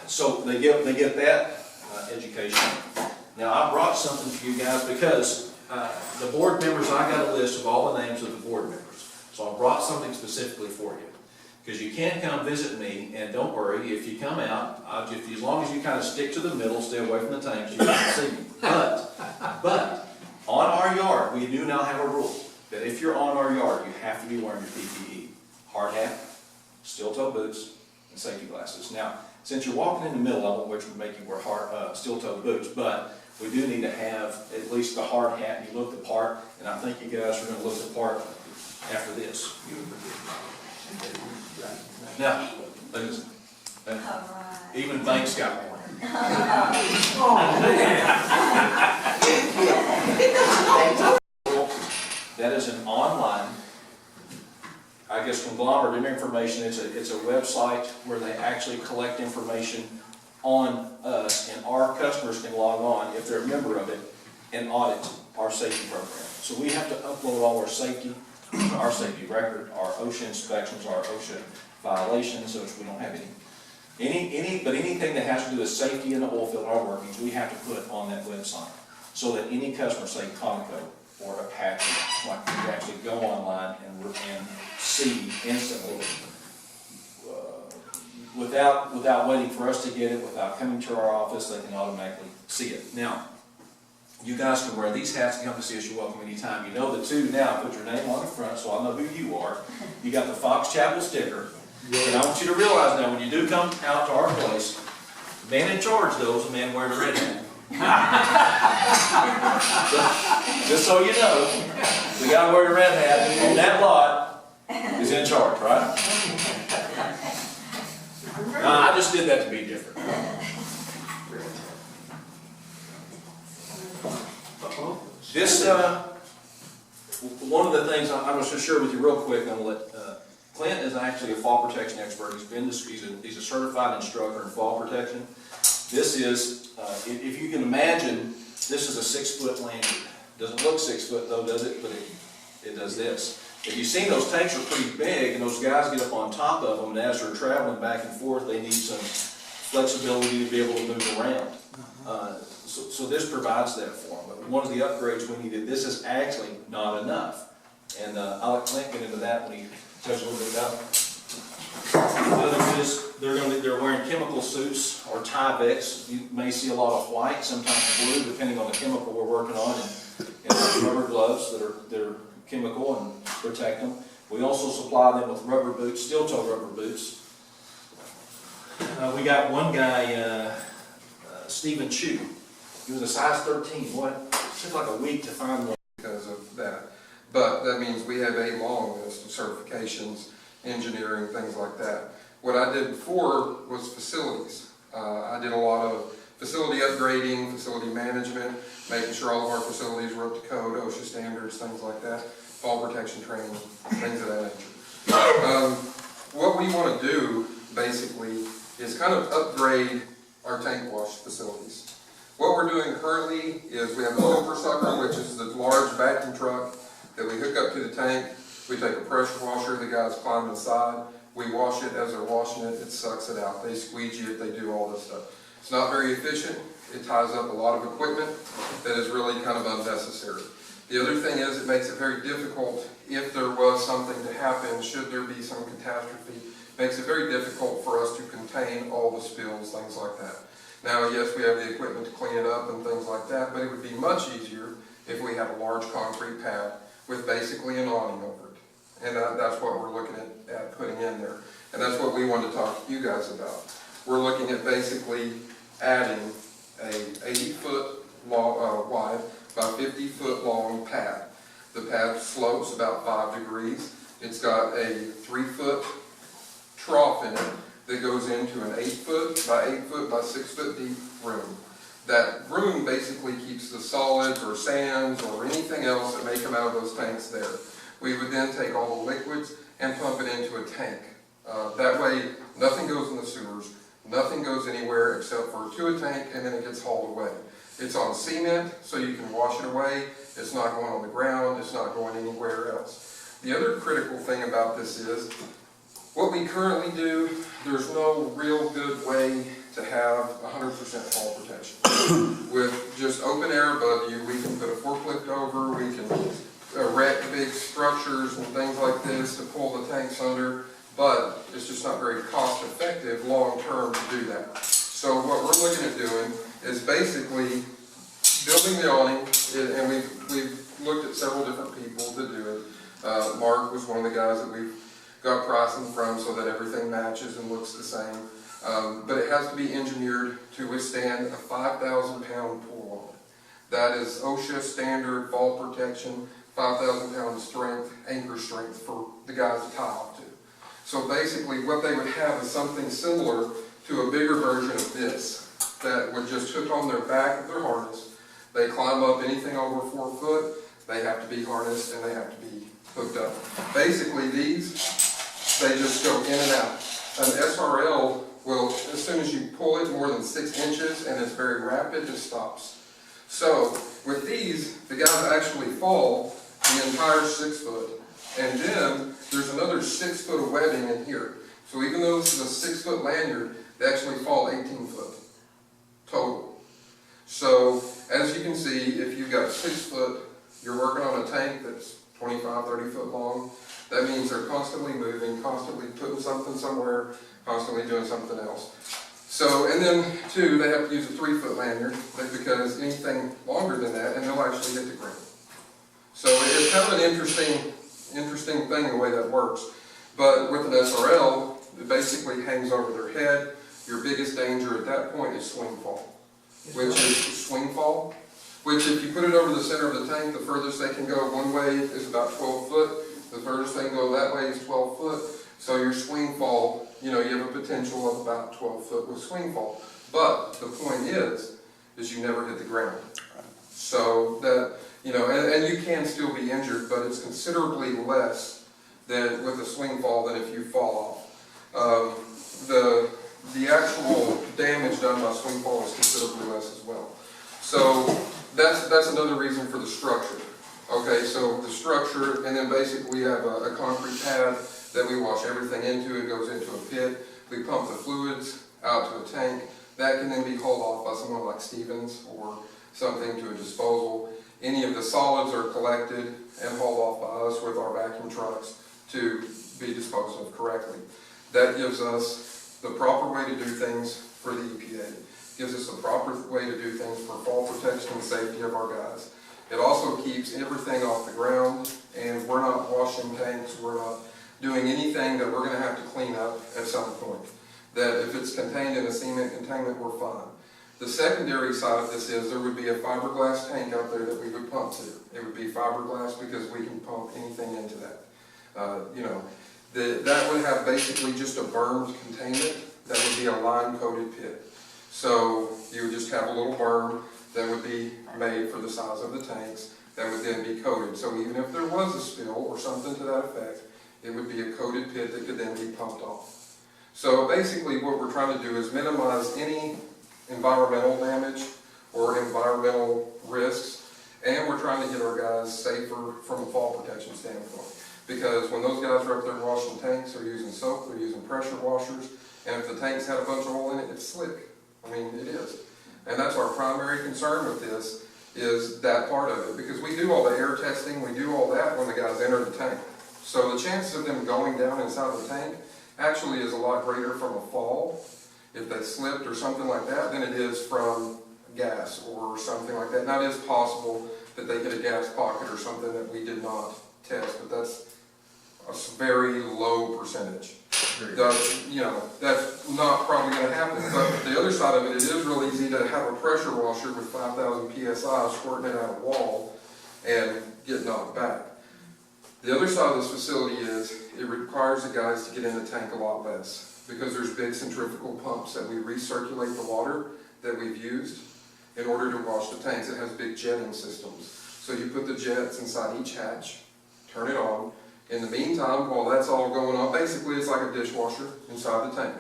So they get that education. Now I brought something for you guys because the board members, I got a list of all the names of the board members. So I brought something specifically for you. Because you can come visit me, and don't worry, if you come out, as long as you kind of stick to the middle, stay away from the tanks, you can see me. But on our yard, we do now have a rule that if you're on our yard, you have to be wearing your PPE. Hard hat, steel-toe boots, and safety glasses. Now, since you're walking in the middle of it, which would make you wear steel-toe boots, but we do need to have at least the hard hat, and you look the part, and I think you guys are going to look the part after this. Now, listen, even Banks got one. That is an online, I guess, conglomerate of information. It's a website where they actually collect information on us, and our customers can log on, if they're a member of it, and audit our safety program. So we have to upload all our safety record, our OSHA inspections, our OSHA violations, which we don't have but anything that has to do with safety in the oil field, our workings, we have to put on that website, so that any customer, say Conoco or Apache, like, can actually go online and see instantly, without waiting for us to get it, without coming to our office, they can automatically see it. Now, you guys can wear these hats and come to see us. You're welcome anytime. You know the two now. Put your name on the front so I know who you are. You got the Fox Chapel sticker. And I want you to realize now, when you do come out to our place, the man in charge, though, is a man wearing a red hat. Just so you know, the guy wearing a red hat on that lot is in charge, right? I just did that to be different. This, one of the things I'm going to share with you real quick, I'm going to let, Clint is actually a fall protection expert. He's a certified instructor in fall protection. This is, if you can imagine, this is a 6-foot lanyard. Doesn't look 6 foot though, does it? But it does this. If you've seen, those tanks are pretty big, and those guys get up on top of them, and as they're traveling back and forth, they need some flexibility to be able to move around. So this provides that for them. But one of the upgrades we needed, this is actually not enough. And I'll let Clint get into that when he tells you a little bit about it. The other is they're wearing chemical suits or Tyveks. You may see a lot of white, sometimes blue, depending on the chemical we're working on, and rubber gloves that are chemical and protect them. We also supply them with rubber boots, steel-toe rubber boots. We got one guy, Stephen Chu. He was a size 13. What? It took like a week to find one. Because of that. But that means we have a long list of certifications, engineering, things like that. What I did before was facilities. I did a lot of facility upgrading, facility management, making sure all of our facilities were up to code, OSHA standards, things like that, fall protection training, things of that nature. What we want to do, basically, is kind of upgrade our tank wash facilities. What we're doing currently is we have a super sucker, which is the large vacuum truck that we hook up to the tank. We take a pressure washer, the guys climb inside, we wash it. As they're washing it, it sucks it out. They squeegee it, they do all this stuff. It's not very efficient. It ties up a lot of equipment that is really kind of unnecessary. The other thing is, it makes it very difficult if there was something to happen, should there be some catastrophe. It makes it very difficult for us to contain all the spills, things like that. Now, yes, we have the equipment to clean it up and things like that, but it would be much easier if we had a large concrete pad with basically an awning over it. And that's what we're looking at putting in there. And that's what we wanted to talk to you guys about. We're looking at basically adding a 80-foot wide by 50-foot long pad. The pad slopes about 5 degrees. It's got a 3-foot trough in it that goes into an 8-foot by 8-foot by 6-foot deep room. That room basically keeps the solids or sands or anything else that may come out of those tanks there. We would then take all the liquids and pump it into a tank. That way, nothing goes in the sewers, nothing goes anywhere except for to a tank, and then it gets hauled away. It's on cement, so you can wash it away. It's not going on the ground. It's not going anywhere else. The other critical thing about this is, What we currently do, there's no real good way to have 100% fall protection. With just open air above you, we can put a forklift over, we can erect big structures and things like this to pull the tanks under, but it's just not very cost effective long term to do that. So what we're looking at doing is basically building the awning, and we've looked at several different people to do it. Mark was one of the guys that we've got pricing from so that everything matches and looks the same. But it has to be engineered to withstand a 5,000 pound pull on. That is OSHA standard fall protection, 5,000 pound strength, anchor strength for the guys to tie off to. So basically what they would have is something similar to a bigger version of this that would just hook on their back of their harness. They climb up anything over 4 foot, they have to be harnessed and they have to be hooked up. Basically these, they just go in and out. An SRL will, as soon as you pull it more than 6 inches and it's very rapid, it stops. So with these, the guys actually fall the entire 6 foot. And then there's another 6 foot of webbing in here. So even though this is a 6 foot lanyard, they actually fall 18 foot total. So as you can see, if you've got 6 foot, you're working on a tank that's 25, 30 foot long. That means they're constantly moving, constantly putting something somewhere, constantly doing something else. So, and then two, they have to use a 3 foot lanyard because anything longer than that, and they'll actually hit the ground. So it's kind of an interesting thing the way that works. But with an SRL, it basically hangs over their head. Your biggest danger at that point is swing fall, which if you put it over the center of the tank, the furthest they can go one way is about 12 foot. The furthest they can go that way is 12 foot. So your swing fall, you have a potential of about 12 foot with swing fall. But the point is you never hit the ground. So that, and you can still be injured, but it's considerably less than with a swing fall than if you fall off. The actual damage done by swing fall is considerably less as well. So that's another reason for the structure. Okay, so the structure, and then basically we have a concrete pad that we wash everything into. It goes into a pit. We pump the fluids out to a tank. That can then be hauled off by someone like Stevens or something to a disposal. Any of the solids are collected and hauled off by us with our vacuum trucks to be disposed of correctly. That gives us the proper way to do things for the EPA. Gives us the proper way to do things for fall protection and safety of our guys. It also keeps everything off the ground, and we're not washing tanks, we're not doing anything that we're going to have to clean up at some point. That if it's contained in a cement containment, we're fine. The secondary side of this is there would be a fiberglass tank out there that we would pump to. It would be fiberglass because we can pump anything into that. That would have basically just a bermed containment. That would be a lime-coated pit. So you would just have a little berm that would be made for the size of the tanks that would then be coated. So even if there was a spill or something to that effect, it would be a coated pit that could then be pumped off. So basically what we're trying to do is minimize any environmental damage or environmental risks, and we're trying to get our guys safer from a fall protection standpoint. Because when those guys are up there washing tanks, they're using soap, they're using pressure washers, and if the tank's had a bunch of oil in it, it's slick. I mean, it is. And that's our primary concern with this, is that part of it. Because we do all the air testing, we do all that when the guys enter the tank. So the chances of them going down inside the tank actually is a lot greater from a fall, if they slipped or something like that, than it is from gas or something like that. Now it is possible that they hit a gas pocket or something that we did not test, but that's a very low percentage. That's not probably going to happen. But the other side of it, it is real easy to have a pressure washer with 5,000 PSI squirting it out a wall and get knocked back. The other side of this facility is it requires the guys to get in the tank a lot less because there's big centrifugal pumps that we recirculate the water that we've used in order to wash the tanks. It has big jetting systems. So you put the jets inside each hatch, turn it on. In the meantime, while that's all going on, basically it's like a dishwasher inside the tank.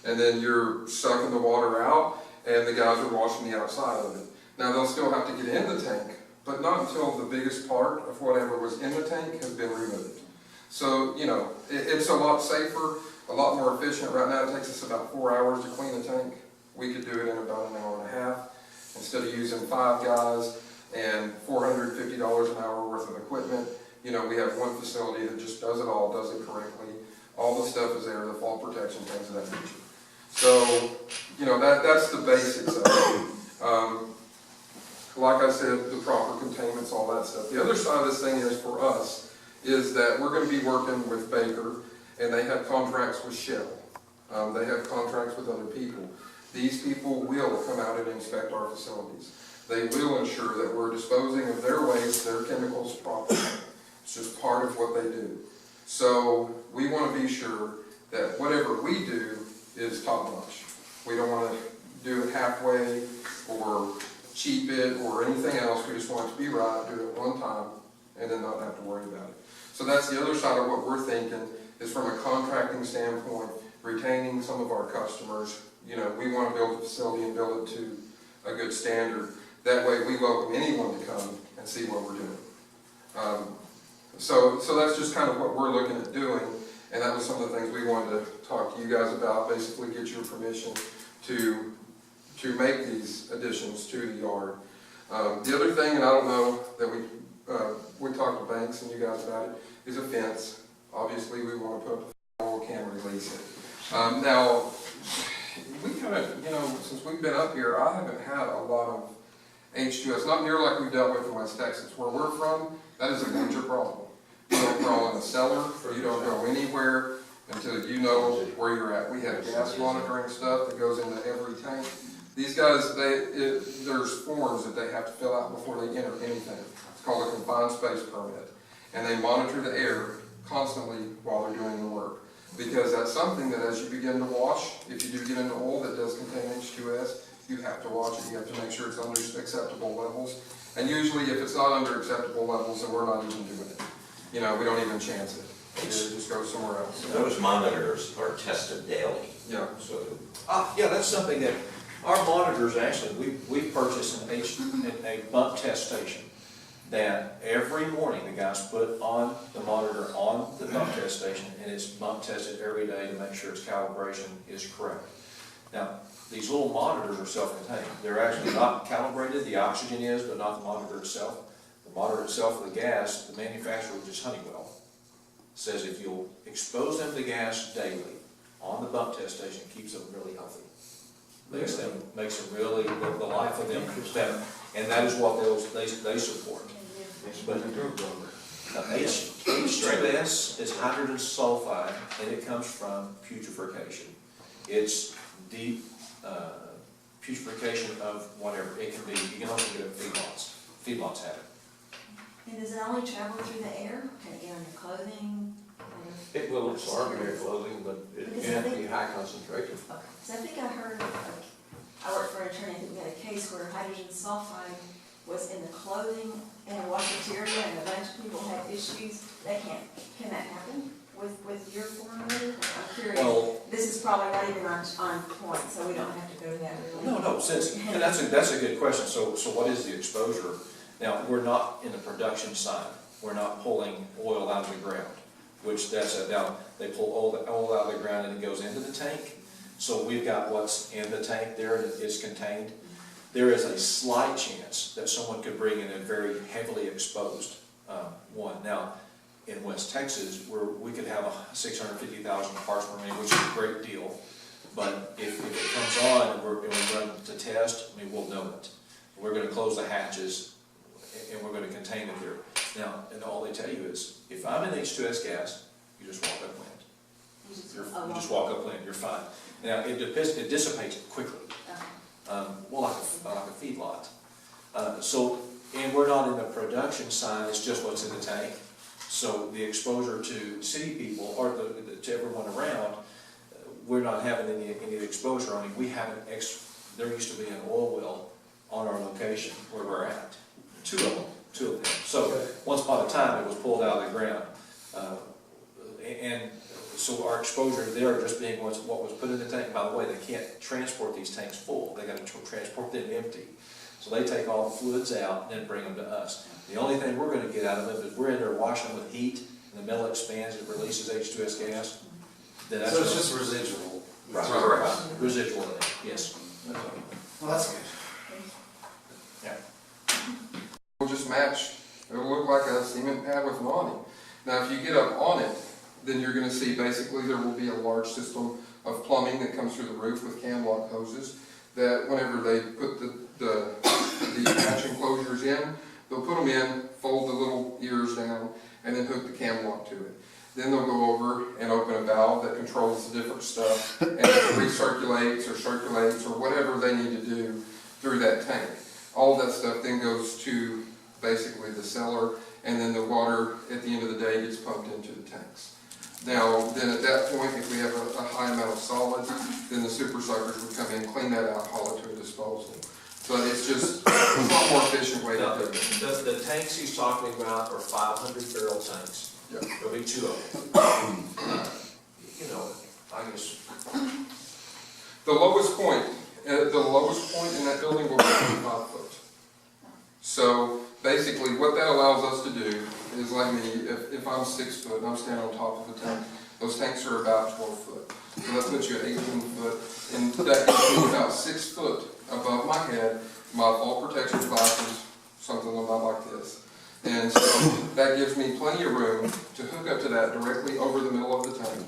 And then you're sucking the water out and the guys are washing the outside of it. Now they'll still have to get in the tank, but not until the biggest part of whatever was in the tank has been removed. So, you know, it's a lot safer, a lot more efficient. Right now, it takes us about 4 hours to clean a tank. We could do it in about an hour and a half. Instead of using 5 guys and $450 an hour worth of equipment, you know, we have one facility that just does it all, does it correctly. All the stuff is there, the fall protection, things of that nature. So, you know, that's the basics of it. Like I said, the proper containments, all that stuff. The other side of this thing is for us, is that we're going to be working with Baker, and they have contracts with Shell. They have contracts with other people. These people will come out and inspect our facilities. They will ensure that we're disposing of their waste, their chemicals properly. It's just part of what they do. So we want to be sure that whatever we do is top notch. We don't want to do it halfway or cheap it or anything else. We just want it to be right, do it one time, and then not have to worry about it. So that's the other side of what we're thinking, is from a contracting standpoint, retaining some of our customers. You know, we want to build a facility and build it to a good standard. That way we welcome anyone to come and see what we're doing. So that's just kind of what we're looking at doing, and that was some of the things we wanted to talk to you guys about, basically get your permission to make these additions to the yard. The other thing, and I don't know that we talked to Banks and you guys about it, is a fence. Obviously we want to put up a fence, we can't release it. Now, we kind of, you know, since we've been up here, I haven't had a lot of H2S, not near like we've dealt with in West Texas. Where we're from, that is a major problem. You don't crawl in a cellar, you don't go anywhere until you know where you're at. We have gas monitoring stuff that goes into every tank. These guys, there's forms that they have to fill out before they enter anything. It's called a confined space permit. And they monitor the air constantly while they're doing the work. Because that's something that as you begin to wash, if you do get into oil that does contain H2S, you have to watch it. You have to make sure it's under acceptable levels. And usually if it's not under acceptable levels, then we're not even doing it. You know, we don't even chance it. It just goes somewhere else. Those monitors are tested daily. Yeah. So, Yeah, that's something that, our monitors, actually, we purchased a bump test station that every morning the guys put on the monitor on the bump test station, and it's bump tested every day to make sure its calibration is correct. Now, these little monitors are self-contained. They're actually not calibrated, the oxygen is, but not the monitor itself. The monitor itself, the gas, the manufacturer, which is Honeywell, says if you'll expose them to gas daily on the bump test station, it keeps them really healthy. Makes them really, the life of them is better. And that is what they support. But H2S is hydrogen sulfide, and it comes from putrefaction. It's deep putrefaction of whatever. It can be, you can also get it at feedlots. Feedlots have it. And does it only travel through the air? Can it get on your clothing? it will absorb your clothing, but it can't be high concentration. Okay, so I think I heard, like, I worked for an attorney, I think we had a case where hydrogen sulfide was in the clothing and in wash material, and a bunch of people had issues. Can that happen with your formula? I'm curious. Well, This is probably not even on point, so we don't have to go to that really. no, since, and that's a good question. So what is the exposure? Now, we're not in the production side. We're not pulling oil out of the ground, which now they pull oil out of the ground and it goes into the tank. So we've got what's in the tank there that is contained. There is a slight chance that someone could bring in a very heavily exposed one. Now, in West Texas, where we could have 650,000 parts per million, which is a great deal. But if it comes on and we run to test, I mean, we'll know it. We're going to close the hatches and we're going to contain it there. Now, and all they tell you is, if I'm in H2S gas, you just walk up plant. You just walk up plant, you're fine. Now, it dissipates quickly. Well, like a feedlot. And we're not in the production side, it's just what's in the tank. So the exposure to city people, or to everyone around, we're not having any exposure. I mean, we haven't, there used to be an oil well on our location where we're at. Two of them. So once upon a time, it was pulled out of the ground. And so our exposure there just being what was put in the tank. By the way, they can't transport these tanks full. They got to transport them empty. So they take all the fluids out and then bring them to us. The only thing we're going to get out of them is we're in there washing them with heat, and the metal expands, it releases H2S gas, then that's. So it's just residual. Right, Correct. right, residual in it, yes. Well, that's good. It'll just match, it'll look like a cement pad with an awning. Now, if you get up on it, then you're gonna see basically there will be a large system of plumbing that comes through the roof with cam lock hoses, that whenever they put the hatch enclosures in, they'll put them in, fold the little ears down, and then hook the cam lock to it. Then they'll go over and open a valve that controls the different stuff, and it recirculates or circulates or whatever they need to do through that tank. All of that stuff then goes to basically the cellar, and then the water at the end of the day gets pumped into the tanks. Now, then at that point, if we have a high amount of solids, then the super suckers would come in, clean that out, haul it to a disposal. But it's just a lot more efficient way to do it. The tanks he's talking about are 500-barrel tanks. Yeah. There'll be 2 of them. You know, I guess, The lowest point in that building will be 25 foot. So basically, what that allows us to do is, like me, if I'm 6 foot and I'm standing on top of a tank, those tanks are about 12 foot. So that puts you at 18 foot, and that gives me about 6 foot above my head, my fall protection glasses, something about like this. And so that gives me plenty of room to hook up to that directly over the middle of the tank.